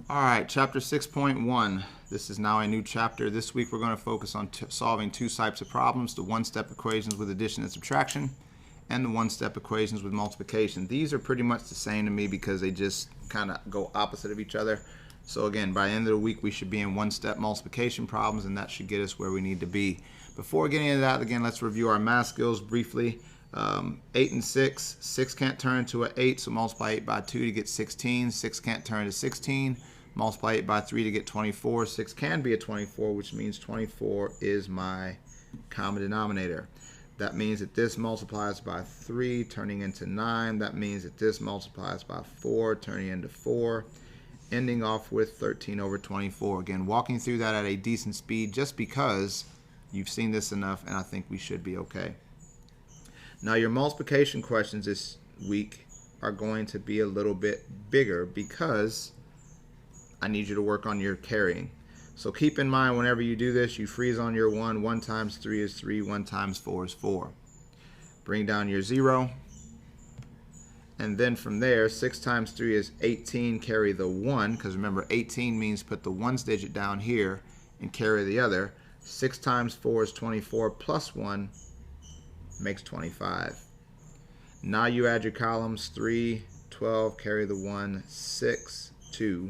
All right, chapter 6.1. This is now a new chapter. This week we're going to focus on solving two types of problems, the one-step equations with addition and subtraction and the one-step equations with multiplication. These are pretty much the same to me because they just kind of go opposite of each other. So again, by the end of the week we should be in one-step multiplication problems, and that should get us where we need to be. Before getting into that, again, let's review our math skills briefly. 8 and 6. 6 can't turn into an 8, so multiply 8 by 2 to get 16. 6 can't turn to 16. Multiply 8 by 3 to get 24. 6 can be a 24, which means 24 is my common denominator. That means that this multiplies by 3, turning into 9. That means that this multiplies by 4, turning into 4, ending off with 13 over 24. Again, walking through that at a decent speed just because you've seen this enough, and I think we should be okay. Now, your multiplication questions this week are going to be a little bit bigger because I need you to work on your carrying. So keep in mind, whenever you do this, you freeze on your 1. 1 times 3 is 3. 1 times 4 is 4. Bring down your 0. And then from there, 6 times 3 is 18. Carry the 1, because remember, 18 means put the 1's digit down here and carry the other. 6 times 4 is 24 plus 1 makes 25. Now you add your columns. 3, 12, carry the 1, 6, 2.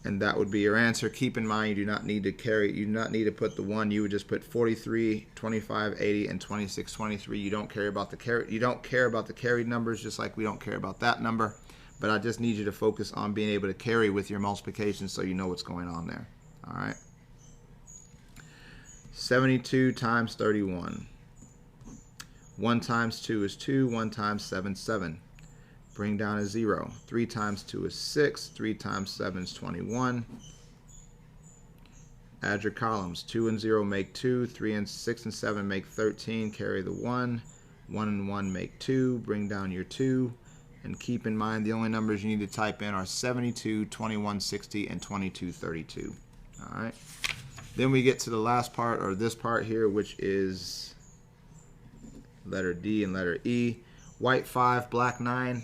And that would be your answer. Keep in mind, you do not need to carry, you do not need to put the 1. You would just put 43, 25, 80, and 26, 23. You don't care about the carried numbers, just like we don't care about that number. But I just need you to focus on being able to carry with your multiplication so you know what's going on there. All right. 72 times 31. 1 times 2 is 2. 1 times 7 is 7. Bring down a 0. 3 times 2 is 6. 3 times 7 is 21. Add your columns. 2 and 0 make 2. 3 and 6 and 7 make 13. Carry the 1. 1 and 1 make 2. Bring down your 2. And keep in mind, the only numbers you need to type in are 72, 2160, and 2232. All right. Then we get to the last part, or this part here, which is letter D and letter E. White 5, black 9.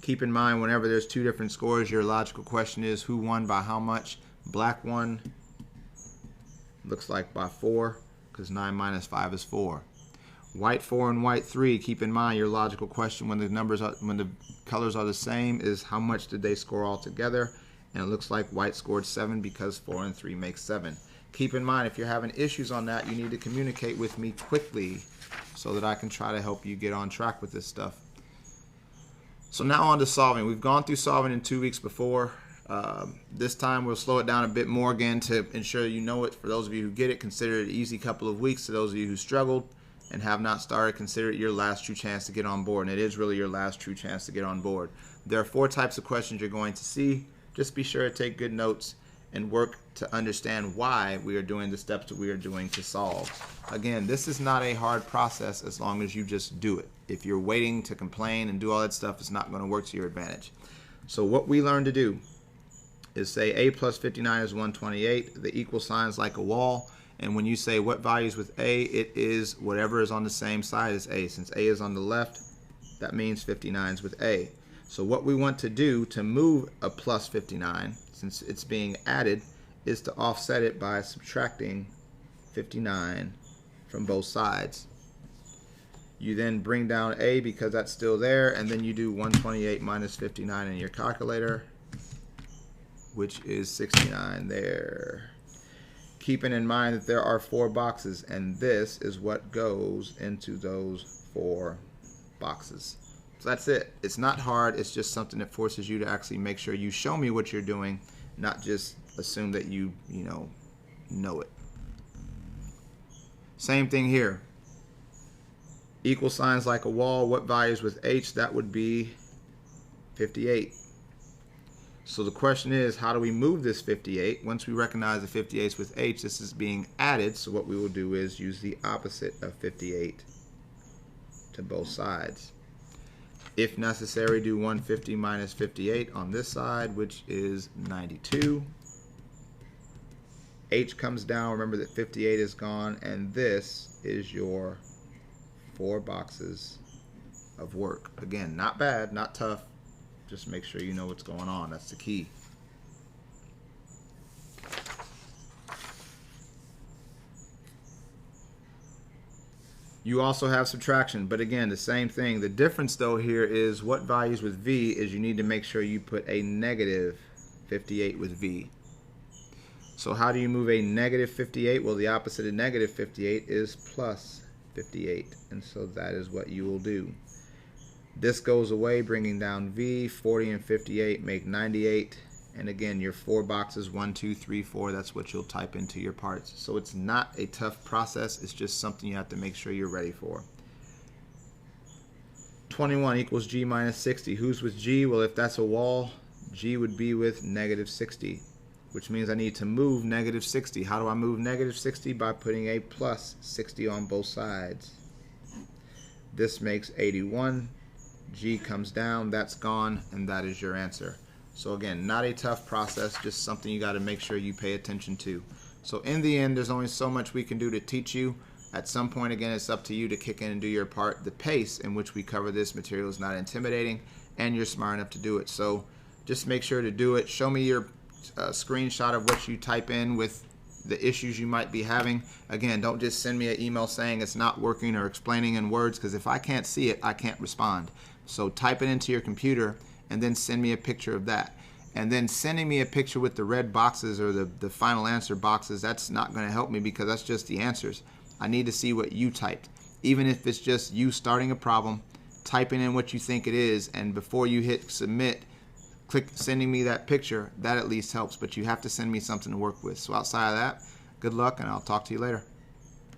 Keep in mind, whenever there's two different scores, your logical question is who won by how much. Black won, looks like by 4, because 9 minus 5 is 4. White 4 and white 3. Keep in mind, your logical question when the colors are the same is how much did they score all together. And it looks like white scored 7 because 4 and 3 make 7. Keep in mind, if you're having issues on that, you need to communicate with me quickly so that I can try to help you get on track with this stuff. So now on to solving. We've gone through solving in 2 weeks before. This time we'll slow it down a bit more again to ensure you know it. For those of you who get it, consider it an easy couple of weeks. To those of you who struggled and have not started, consider it your last true chance to get on board. And it is really your last true chance to get on board. There are 4 types of questions you're going to see. Just be sure to take good notes and work to understand why we are doing the steps that we are doing to solve. Again, this is not a hard process as long as you just do it. If you're waiting to complain and do all that stuff, it's not going to work to your advantage. So what we learn to do is say a plus 59 is 128. The equal sign is like a wall. And when you say what value is with a, it is whatever is on the same side as a. Since a is on the left, that means 59 is with a. So what we want to do to move a plus 59, since it's being added, is to offset it by subtracting 59 from both sides. You then bring down a because that's still there, and then you do 128 minus 59 in your calculator, which is 69 there. Keeping in mind that there are 4 boxes, and this is what goes into those 4 boxes. So that's it. It's not hard. It's just something that forces you to actually make sure you show me what you're doing, not just assume that you know it. Same thing here. Equal signs like a wall. What values with h? That would be 58. So the question is, how do we move this 58? Once we recognize the 58 is with h, this is being added. So what we will do is use the opposite of 58 to both sides. If necessary, do 150 minus 58 on this side, which is 92. H comes down. Remember that 58 is gone, and this is your 4 boxes of work. Again, not bad, not tough. Just make sure you know what's going on. That's the key. You also have subtraction, but again, the same thing. The difference though here is what values with V is you need to make sure you put a negative 58 with V. So how do you move a negative 58? Well, the opposite of negative 58 is plus 58, and so that is what you will do. This goes away, bringing down V. 40 and 58 make 98. And again, your 4 boxes, 1, 2, 3, 4, that's what you'll type into your parts. So it's not a tough process. It's just something you have to make sure you're ready for. 21 equals G minus 60. Who's with G? Well, if that's a wall, G would be with negative 60, which means I need to move negative 60. How do I move negative 60? By putting a plus 60 on both sides. This makes 81. G comes down, that's gone, and that is your answer. So again, not a tough process, just something you got to make sure you pay attention to. So in the end, there's only so much we can do to teach you. At some point, again, it's up to you to kick in and do your part. The pace in which we cover this material is not intimidating, and you're smart enough to do it. So just make sure to do it. Show me your screenshot of what you type in with the issues you might be having. Again, don't just send me an email saying it's not working or explaining in words, because if I can't see it, I can't respond. So type it into your computer and then send me a picture of that. And then sending me a picture with the red boxes or the final answer boxes, that's not going to help me, because that's just the answers. I need to see what you typed. Even if it's just you starting a problem, typing in what you think it is, and before you hit submit, click sending me that picture. That at least helps, but you have to send me something to work with. So outside of that, good luck, and I'll talk to you later.